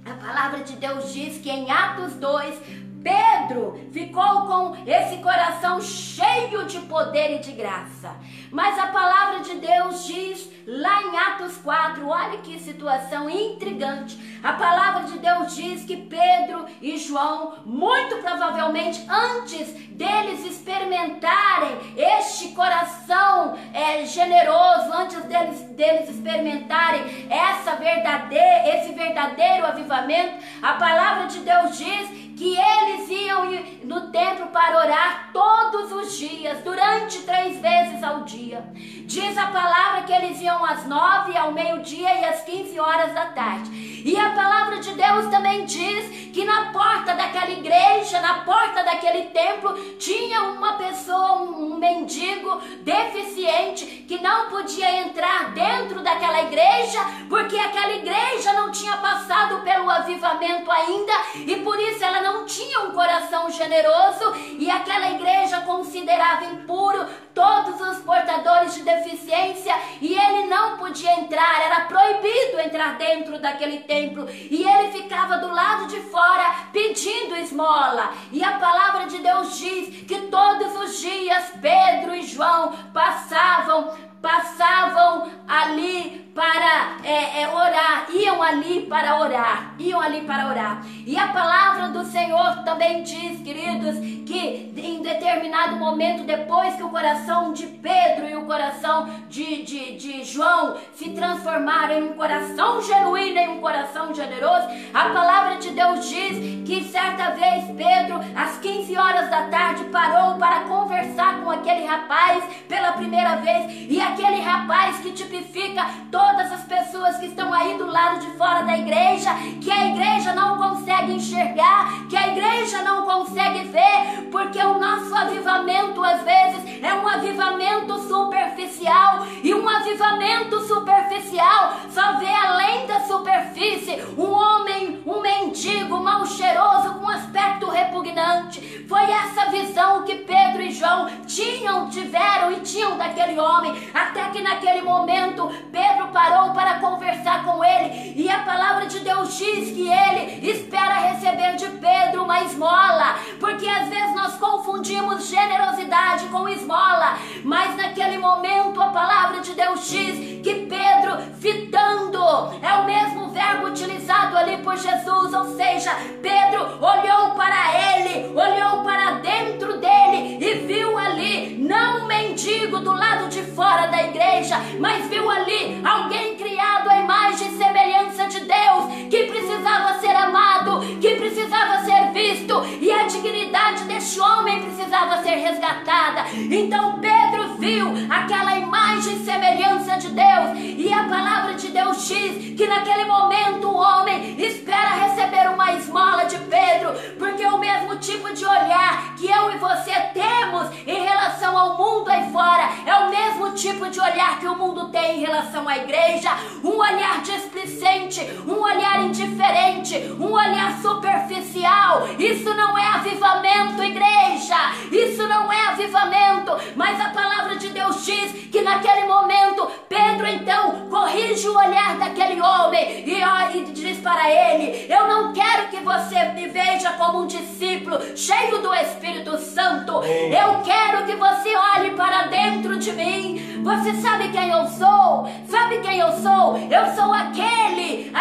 [SPEAKER 1] A palavra de Deus diz que em Atos 2, Pedro ficou com esse coração cheio de poder e de graça. Mas a palavra de Deus diz lá em Atos 4, olha que situação intrigante. A palavra de Deus diz que Pedro e João, muito provavelmente antes deles experimentarem este coração generoso, antes deles experimentarem esse verdadeiro avivamento, a palavra de Deus diz que eles iam no templo para orar todos os dias, durante 3 vezes ao dia. Diz a palavra que eles iam às 9, ao meio-dia e às 15 horas da tarde. E a palavra de Deus também diz que na porta daquela igreja, na porta daquele templo, tinha uma pessoa, um mendigo deficiente, que não podia entrar dentro daquela igreja, porque aquela igreja não tinha passado pelo avivamento ainda, e por isso ela não tinha um coração generoso, e aquela igreja considerava impuro todos os portadores de deficiência, e ele não podia entrar, era proibido entrar dentro daquele templo, e ele ficava do lado de fora pedindo esmola. E a palavra de Deus diz que todos os dias Pedro e João passavam ali para orar, iam ali para orar. E a palavra do Senhor também diz, queridos, que em determinado momento, depois que o coração de Pedro e o coração de João se transformaram em um coração genuíno, em um coração generoso, a palavra de Deus diz que certa vez Pedro, às 15 horas da tarde, parou para conversar com aquele rapaz pela primeira vez, e aquele rapaz que tipifica todas as pessoas que estão aí do lado de fora da igreja, que a igreja não consegue enxergar, que a igreja não consegue ver, porque o nosso avivamento às vezes é um avivamento superficial, e um avivamento superficial só vê além da superfície um homem, um mendigo mal cheiroso com aspecto repugnante. Foi essa visão que Pedro e João tiveram e tinham daquele homem, até que naquele momento Pedro parou para conversar com ele, e a palavra de Deus diz que ele espera receber de Pedro uma esmola, porque às vezes nós confundimos generosidade com esmola, mas naquele momento a palavra de Deus diz que Pedro, fitando, é o mesmo verbo utilizado ali por Jesus, ou seja, Pedro olhou para ele, olhou para dentro dele e viu ali não um mendigo do lado de fora da igreja, mas viu ali alguém criado à imagem e semelhança de Deus, que precisava ser amado, que precisava ser visto, e a dignidade deste homem precisava ser resgatada. Então Pedro viu aquela imagem e semelhança de Deus, e a palavra de Deus diz que naquele momento o homem espera receber uma esmola de Pedro, porque o mesmo tipo de olhar que eu e você temos em relação ao mundo aí fora é o mesmo tipo de olhar que o mundo tem em relação à igreja, um olhar displicente, um olhar indiferente, um olhar superficial. Isso não é avivamento, igreja, isso não é avivamento. Mas a palavra de Deus diz que naquele momento Pedro então corrige o olhar daquele homem e diz para ele: eu não quero que você me veja como um discípulo cheio do Espírito Santo, eu quero que você olhe para dentro de mim. Você sabe quem eu sou? Sabe quem eu sou? Eu sou aquele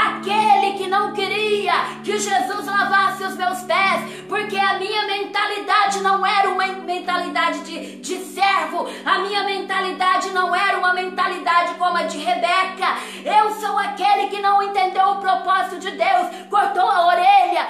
[SPEAKER 1] que não queria que Jesus lavasse os meus pés, porque a minha mentalidade não era uma mentalidade de servo, a minha mentalidade não era uma mentalidade como a de Rebeca. Eu sou aquele que não entendeu o propósito de Deus, cortou a orelha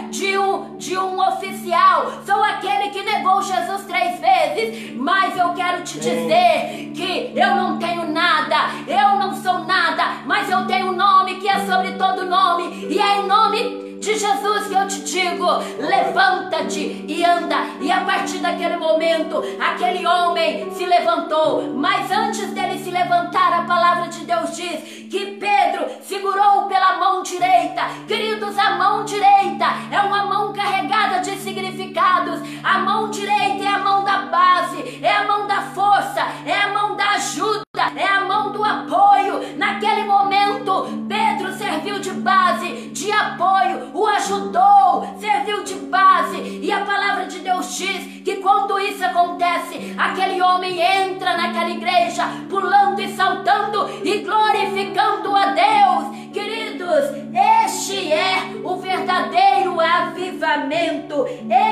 [SPEAKER 1] de um oficial, sou aquele que negou Jesus 3 vezes, mas eu quero te dizer que eu não tenho nada, eu não sou nada, mas eu tenho um nome que é sobre todo nome, e é em nome de Jesus que eu te digo, levanta-te e anda. E a partir daquele momento, aquele homem se levantou, mas antes dele se levantar, a palavra de Deus diz que Pedro segurou pela mão direita. Queridos, a mão direita é uma mão carregada de significados. A mão direita é a mão da base, é a mão da força, é a mão da ajuda, é a mão do apoio. Naquele momento, Pedro serviu de base, de apoio, o ajudou, serviu de base. E a palavra de Deus diz que quando isso acontece, aquele homem entra naquela igreja pulando e saltando e glorificando a Deus. Queridos, este é o verdadeiro avivamento.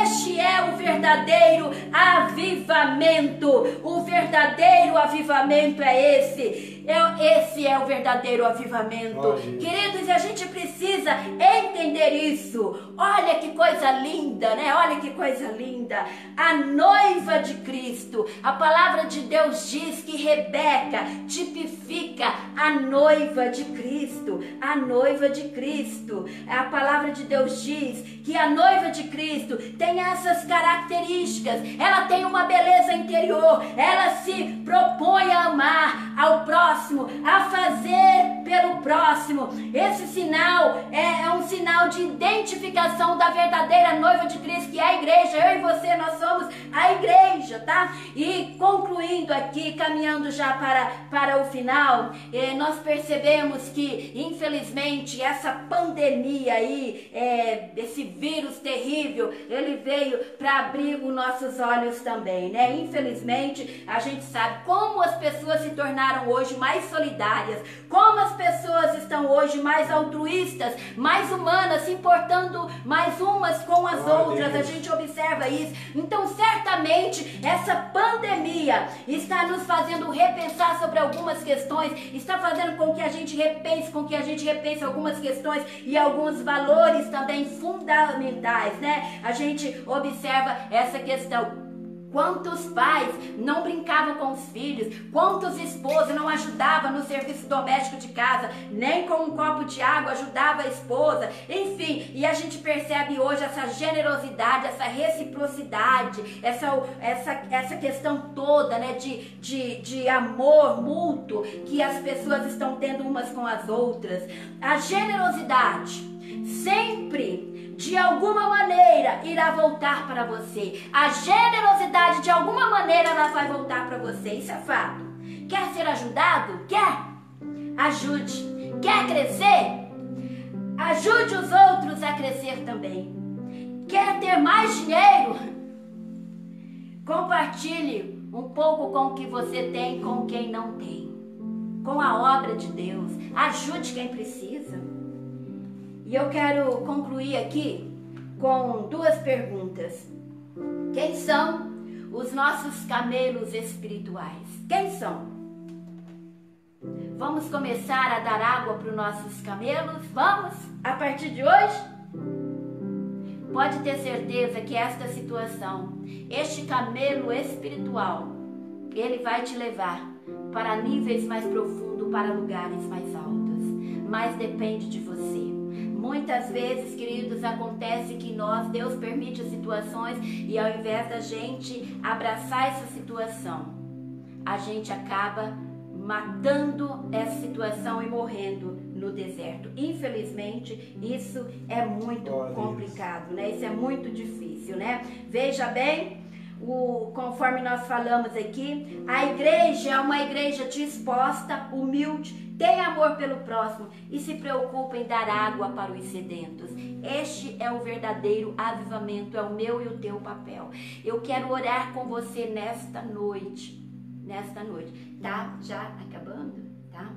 [SPEAKER 1] Este é o verdadeiro avivamento. O verdadeiro avivamento é esse. Esse é o verdadeiro avivamento. Queridos, a gente precisa entender isso. Olha que coisa linda, né? Olha que coisa linda. A noiva de Cristo. A palavra de Deus diz que Rebeca tipifica a noiva de Cristo. A noiva de Cristo. A palavra de Deus diz que a noiva de Cristo tem essas características. Ela tem uma beleza interior. Ela se propõe a amar ao próximo, a fazer pelo próximo. Esse sinal é um sinal de identificação da verdadeira noiva de Cristo, que é a igreja. Eu e você, nós somos a igreja, tá? E concluindo aqui, caminhando já para o final, nós percebemos que, infelizmente, essa pandemia aí, esse vírus terrível, ele veio para abrir os nossos olhos também, né? Infelizmente, a gente sabe como as pessoas se tornaram hoje mais solidárias, como as pessoas estão hoje mais altruístas, mais humanas, se importando mais umas com as outras. A gente observa isso. Então, certamente, essa pandemia está nos fazendo repensar sobre algumas questões, está fazendo com que a gente repense algumas questões e alguns valores também fundamentais, né? A gente observa essa questão. Quantos pais não brincavam com os filhos? Quantos esposos não ajudavam no serviço doméstico de casa? Nem com um copo de água ajudava a esposa. Enfim, e a gente percebe hoje essa generosidade, essa reciprocidade, essa questão toda, né, de amor mútuo que as pessoas estão tendo umas com as outras. A generosidade sempre, de alguma maneira, irá voltar para você. A generosidade, de alguma maneira, ela vai voltar para você. Isso é fato. Quer ser ajudado? Quer? Ajude. Quer crescer? Ajude os outros a crescer também. Quer ter mais dinheiro? Compartilhe um pouco com o que você tem com quem não tem. Com a obra de Deus. Ajude quem precisa. E eu quero concluir aqui com duas perguntas. Quem são os nossos camelos espirituais? Quem são? Vamos começar a dar água para os nossos camelos? Vamos? A partir de hoje? Pode ter certeza que esta situação, este camelo espiritual, ele vai te levar para níveis mais profundos, para lugares mais altos. Mas depende de você. Muitas vezes, queridos, acontece que Deus permite situações e ao invés da gente abraçar essa situação, a gente acaba matando essa situação e morrendo no deserto. Infelizmente, isso é muito complicado, né? Isso é muito difícil, né? Veja bem, conforme nós falamos aqui, a igreja é uma igreja disposta, humilde, tem amor pelo próximo e se preocupa em dar água para os sedentos. Este é o verdadeiro avivamento, é o meu e o teu papel. Eu quero orar com você nesta noite, tá? Já acabando, tá?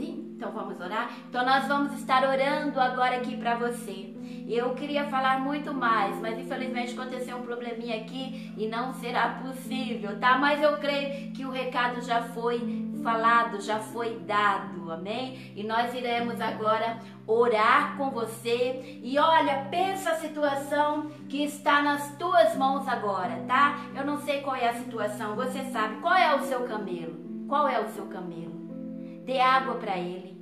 [SPEAKER 1] Sim? Então vamos orar? Então nós vamos estar orando agora aqui para você. Eu queria falar muito mais, mas infelizmente aconteceu um probleminha aqui e não será possível, tá? Mas eu creio que o recado já foi falado, já foi dado, amém? E nós iremos agora orar com você. E olha, pensa a situação que está nas tuas mãos agora, tá? Eu não sei qual é a situação, você sabe qual é o seu camelo. Qual é o seu camelo? Dê água para ele.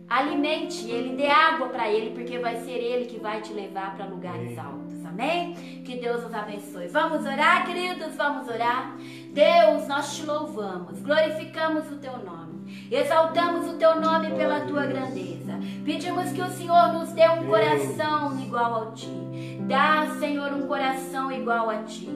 [SPEAKER 1] Alimente ele, dê água para ele, porque vai ser ele que vai te levar para lugares altos, amém? Que Deus nos abençoe. Vamos orar, queridos, vamos orar. Deus, nós te louvamos, glorificamos o teu nome, exaltamos o teu nome pela tua grandeza. Pedimos que o Senhor nos dê um coração igual ao ti. Dá, Senhor, um coração igual a ti.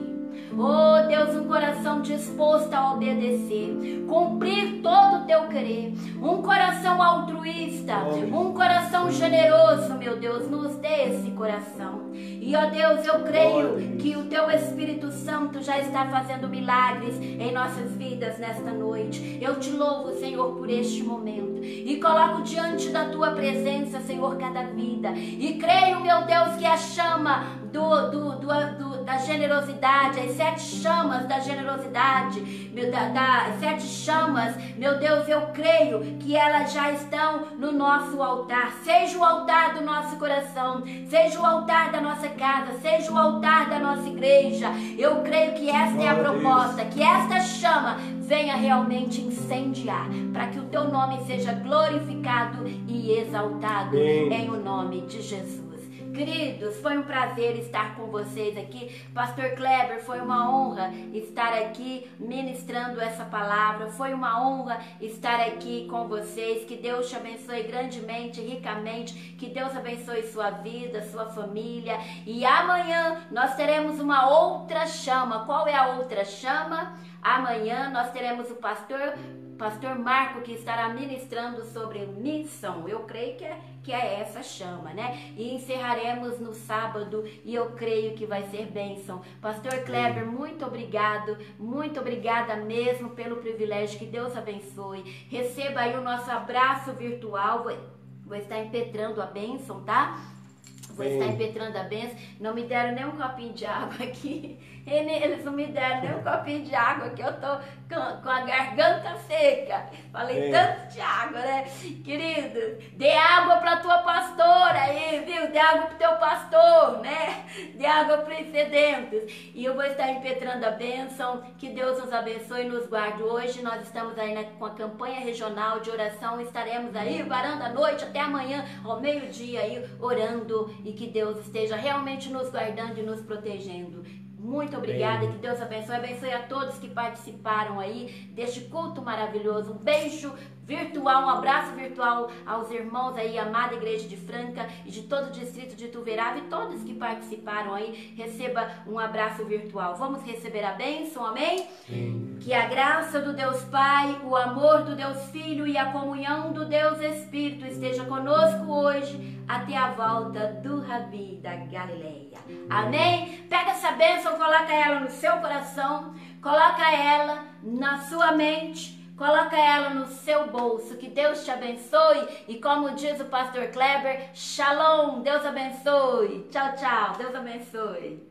[SPEAKER 1] Oh Deus, um coração disposto a obedecer, cumprir todo o teu querer, um coração altruísta, um coração generoso, meu Deus, nos dê esse coração. E ó Deus, eu creio que o teu Espírito Santo já está fazendo milagres em nossas vidas nesta noite. Eu te louvo, Senhor, por este momento e coloco diante da tua presença, Senhor, cada vida, e creio, meu Deus, que a chama da generosidade, as 7 chamas da generosidade, das 7 chamas, meu Deus, eu creio que elas já estão no nosso altar. Seja o altar do nosso coração, seja o altar da nossa casa, seja o altar da nossa igreja. Eu creio que esta é a proposta, que esta chama venha realmente incendiar, para que o teu nome seja glorificado e exaltado em o nome de Jesus. Queridos, foi um prazer estar com vocês aqui. Pastor Kleber, foi uma honra estar aqui ministrando essa palavra. Foi uma honra estar aqui com vocês. Que Deus te abençoe grandemente, ricamente. Que Deus abençoe sua vida, sua família. E amanhã nós teremos uma outra chama. Qual é a outra chama? Amanhã nós teremos o Pastor Marco, que estará ministrando sobre missão. Eu creio que é essa chama, né? E encerraremos no sábado, e eu creio que vai ser bênção. Pastor Kleber, muito obrigado, muito obrigada mesmo pelo privilégio. Que Deus abençoe. Receba aí o nosso abraço virtual. Vou estar impetrando a bênção, tá? Vou estar impetrando a bênção. Não me deram nem um copinho de água aqui. Eles não me deram nem um copinho de água, que eu tô com a garganta seca. Falei tanto de água, né? Querido, dê água pra tua pastora aí, viu? Dê água pro teu pastor, né? Dê água pros sedentos. E eu vou estar impetrando a bênção. Que Deus nos abençoe e nos guarde. Hoje nós estamos aí com a campanha regional de oração. Estaremos aí varando a noite até amanhã, ao meio-dia aí, orando. E que Deus esteja realmente nos guardando e nos protegendo. Muito obrigada, que Deus abençoe a todos que participaram aí deste culto maravilhoso. Um beijo virtual, um abraço virtual aos irmãos aí, amada Igreja de Franca e de todo o distrito de Ituverava, e todos que participaram aí, receba um abraço virtual. Vamos receber a bênção, amém? Que a graça do Deus Pai, o amor do Deus Filho e a comunhão do Deus Espírito esteja conosco hoje até a volta do Rabi da Galileia. Amém? Pega essa bênção, coloca ela no seu coração, coloca ela na sua mente, coloca ela no seu bolso. Que Deus te abençoe e, como diz o pastor Kleber, shalom, Deus abençoe. Tchau, tchau, Deus abençoe.